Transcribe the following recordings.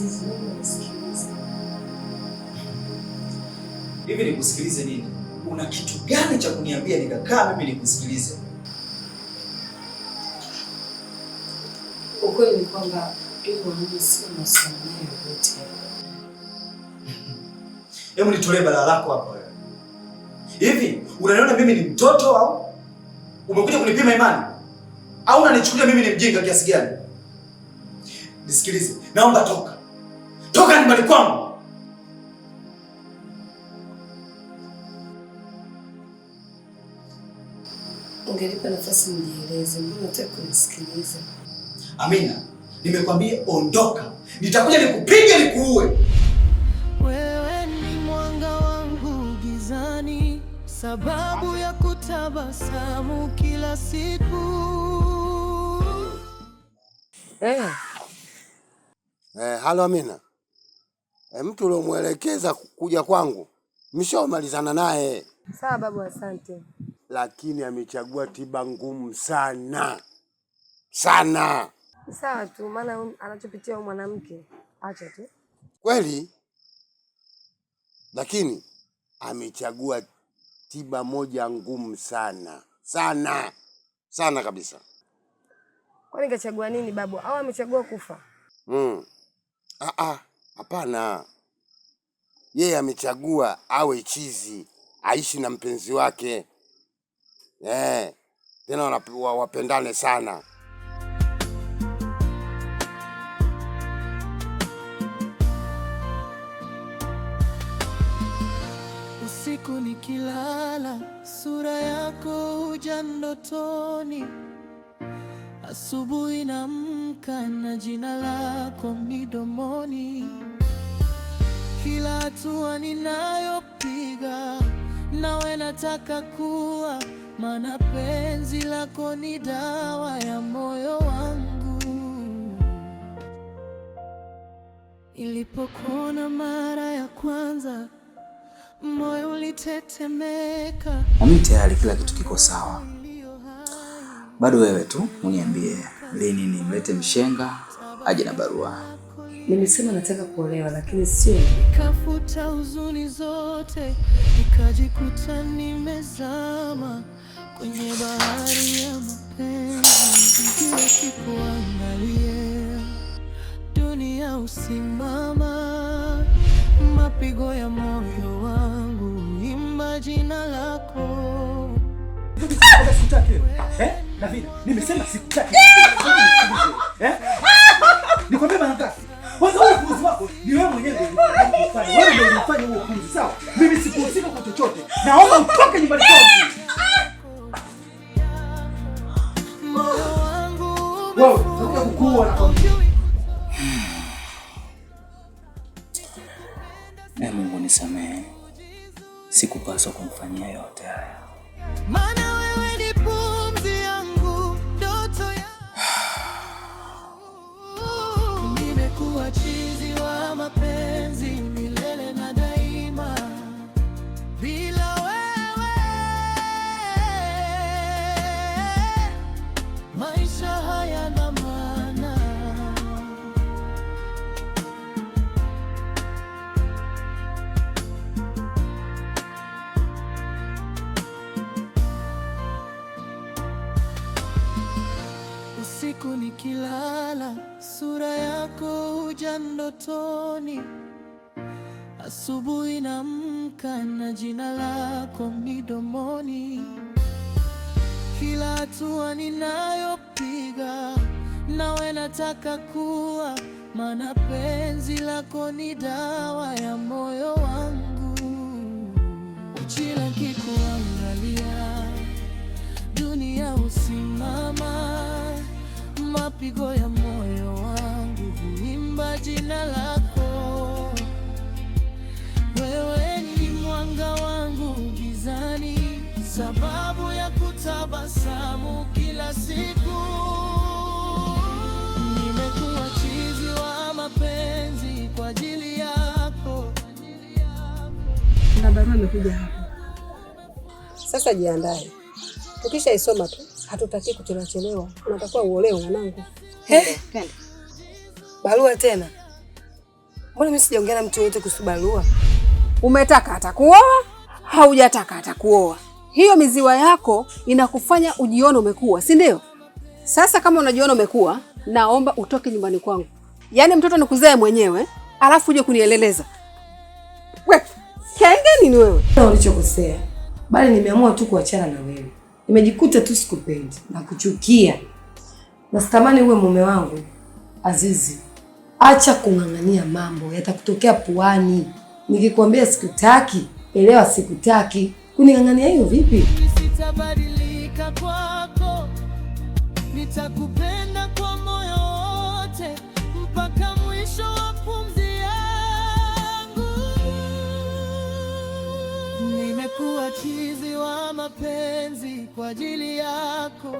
Azizi, wewe unisikilize. Hivi nikusikilize nini? Una kitu gani cha kuniambia nikakaa mimi nikusikilize? Ukweli ni kwamba hivyo mimi sina mahusiano naye yote. Hebu nitolee balaa lako hapa wewe. Hivi unaniona mimi ni mtoto au umekuja kunipima imani? Au unanichukulia mimi ni mjinga kiasi gani? Nisikilize, naomba toka. Toka nyumbani kwangu. Ungenipa nafasi nijieleze, mbona unataka kunisikiliza? Amina, nimekwambia ondoka. Nitakuja nikupige nikuue. Wewe ni mwanga wangu gizani, sababu ya kutabasamu kila siku. Halo Amina. Mtu uliomwelekeza kuja kwangu nimeshamalizana naye. Sawa babu, asante. Lakini amechagua tiba ngumu sana. Sana. Sawa tu, maana anachopitia mwanamke. Acha tu. Kweli? Lakini amechagua tiba moja ngumu sana. Sana. Sana kabisa. Kwani kachagua nini babu? Au amechagua kufa? Hapana. Yeye amechagua awe chizi, aishi na mpenzi wake. Tena wapendane sana. Usiku nikilala, sura yako huja ndotoni. Asubuhi naamka na jina lako midomoni. Kila hatua ninayopiga nawe nataka kuwa, maana penzi lako ni dawa ya moyo wangu. Nilipokuona mara ya kwanza, moyo ulitetemeka. Mimi tayari kila kitu kiko sawa. Bado wewe tu uniambie lini nimlete mshenga aje na barua. Nimesema nataka kuolewa lakini sio. Nikafuta huzuni zote, nikajikuta nimezama kwenye bahari ya mapenzi. Kila siku angalia dunia usimama, mapigo ya moyo wangu imba jina lako. Sikutaki. David, nimesema sikutaki. Nikwambia mara ngapi? Kwanza wewe kuzi wako ni wewe mwenyewe ndio unafanya. Wewe ndio unafanya huo kuzi, sawa? Mimi sikuhusika kwa chochote. Naomba utoke nyumbani kwangu. Wewe, unakuja kukua na kwambia. Mungu nisamehe. Sikupaswa kumfanyia yote haya. Maana wewe ni pumzi yangu, ndoto yangu. Nimekuwa chizi wa mapenzi milele na daima. Bila wewe maisha hayana maana. Usiku nikilala, sura yako huja ndotoni. Asubuhi naamka na jina lako midomoni. Kila hatua ninayopiga nawe nataka kuwa, maana penzi lako ni dawa ya moyo wangu. Kila nikikuangalia dunia usimama, mapigo ya moyo wangu huimba jina lako. Wewe ni mwanga wangu gizani, sababu ya kutabasamu kila siku. Nimekuwa chizi wa mapenzi kwa ajili yako. Na barua imekuja hapa. Sasa jiandae. Tukishaisoma tu, hatutaki kuchelewa. Unatakiwa uolewe mwanangu. Twende. Barua tena. Mbona mimi sijaongea na mtu yote kuhusu barua? Umetaka atakuoa, haujataka atakuoa. Hiyo miziwa yako inakufanya ujione umekuwa, si ndio? Sasa kama unajiona umekuwa, naomba utoke nyumbani kwangu. Yaani mtoto nikuzae mwenyewe, alafu uje kunieleleza. We, kenge nini wewe? Ulichokosea. Bali nimeamua tu kuachana na wewe. Nimejikuta tu sikupendi na kuchukia. Na sitamani uwe mume wangu. Azizi, acha kung'ang'ania mambo yatakutokea puani. Nikikwambia sikutaki, elewa sikutaki. Kuning'ang'ania hiyo vipi? Sitabadilika kwako. Nitakupenda kwa moyo wote mpaka mwisho wa pumzi yangu. Nimekuwa chizi wa mapenzi kwa ajili yako.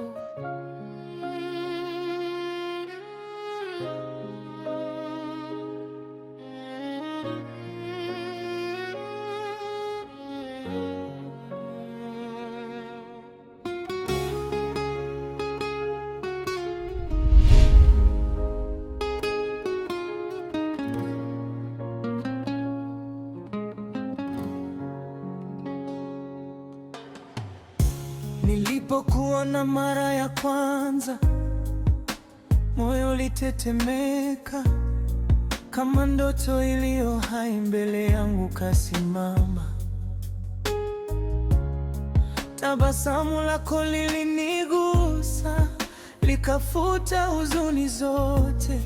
Nilipokuona mara ya kwanza, moyo ulitetemeka kama ndoto iliyo hai. Mbele yangu kasimama, tabasamu lako lilinigusa, likafuta huzuni zote.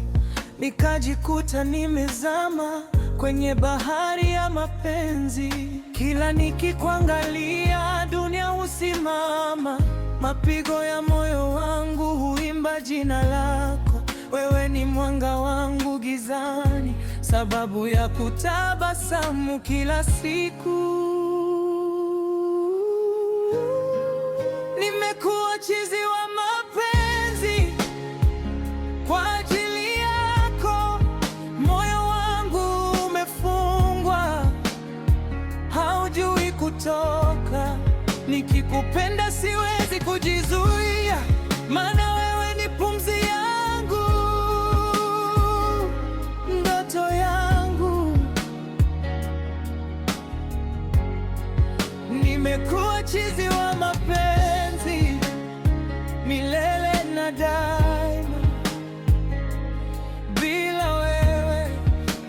Nikajikuta nimezama kwenye bahari ya mapenzi. Kila nikikuangalia dunia husimama, mapigo ya moyo wangu huimba jina lako. Wewe ni mwanga wangu gizani, sababu ya kutabasamu kila siku. Nimekuwa chizi wa mapenzi kwa ajili yako. Moyo wangu umefungwa, haujui kutoka. Nikikupenda siwezi kujizuia, maana wewe ni pumzi yangu, ndoto yangu. Nimekuwa chizi wa mapenzi milele na daima. Bila wewe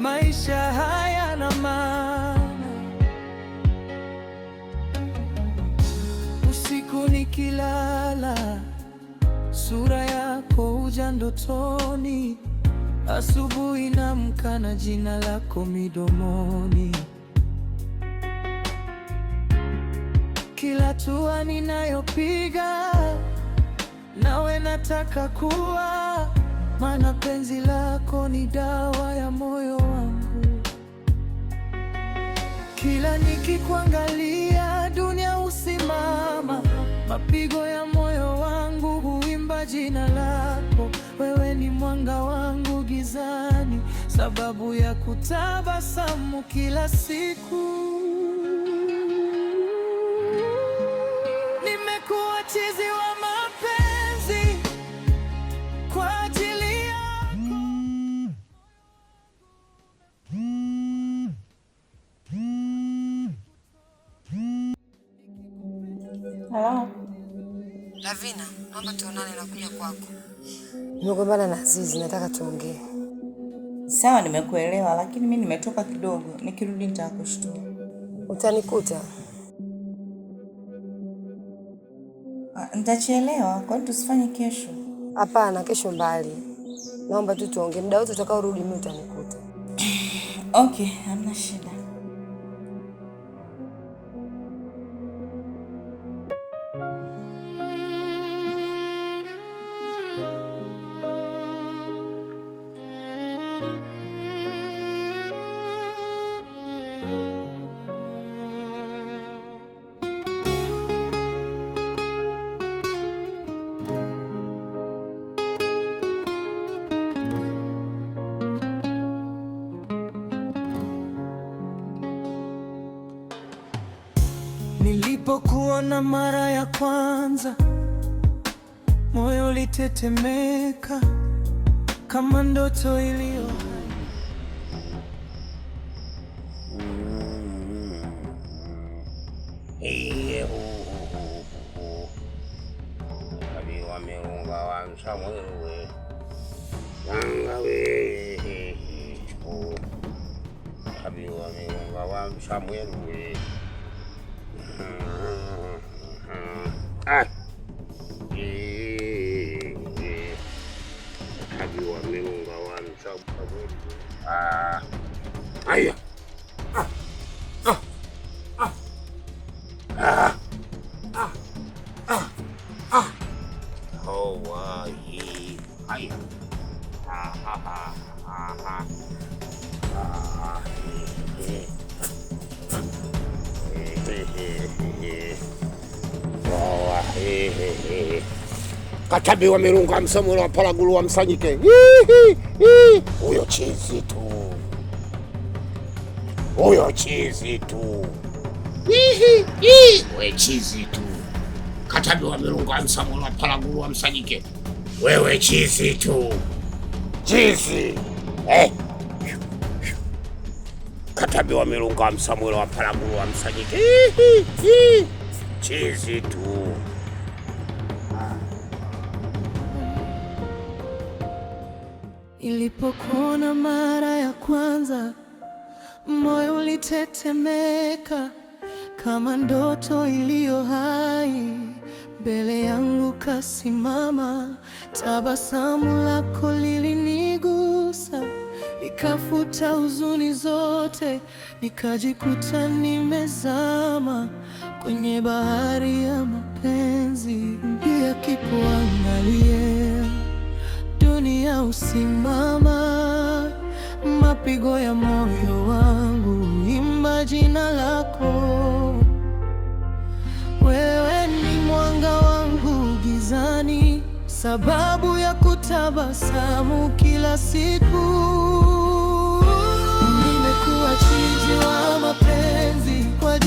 maisha hayana maana. Usiku nikilala, sura yako huja ndotoni. Asubuhi naamka na jina lako midomoni. Kila hatua ninayopiga, nawe nataka kuwa, maana penzi lako ni dawa ya moyo wangu. Kila nikikuangalia dunia husimama, mapigo ya moyo wangu huimba jina lako. Wewe ni mwanga wangu gizani, sababu ya kutabasamu kila siku. Nimekuwa chizi wa mapenzi kwa ajili yako. Hello. Lavina, naomba tuonane, nakuja kwako. Nimegombana na Azizi, nataka tuongee. Sawa, nimekuelewa, lakini mimi nimetoka kidogo. Nikirudi nitakushtua. Utanikuta? Nitachelewa, kwa nini tusifanye kesho? Hapana, kesho mbali. Naomba tu tuongee. Muda wote utakaorudi mimi utanikuta. Okay, hamna shida. Nilipokuona mara ya kwanza, moyo ulitetemeka kama ndoto iliyo hai. Kabiwa Mirunga wa Msamwewe Wangawe Kabiwa Mirunga wa Msamwewe Kabiwa Mirunga wa Msamwewe Aya Katabiwa Mirunga Msamwewe wa Palagulu wa Msanyike. Huyo chizi tu. Huyo chizi tu. We chizi tu. Katabiwa Mirunga Msamwewe wa Palagulu wa Msanyike. Wewe chizi tu. Chizi. Katabiwa Mirunga Msamwewe wa Palagulu wa Msanyike. Chizi tu. Nilipokuona mara ya kwanza, moyo ulitetemeka kama ndoto iliyo hai. Mbele yangu kasimama, tabasamu lako lilinigusa, nikafuta huzuni zote, nikajikuta nimezama kwenye bahari ya mapenzi. Yakikuangalia dunia usimama, mapigo ya moyo wangu imba jina lako. Wewe ni mwanga wangu gizani, sababu ya kutabasamu kila siku. Nimekuwa chizi wa mapenzi kwa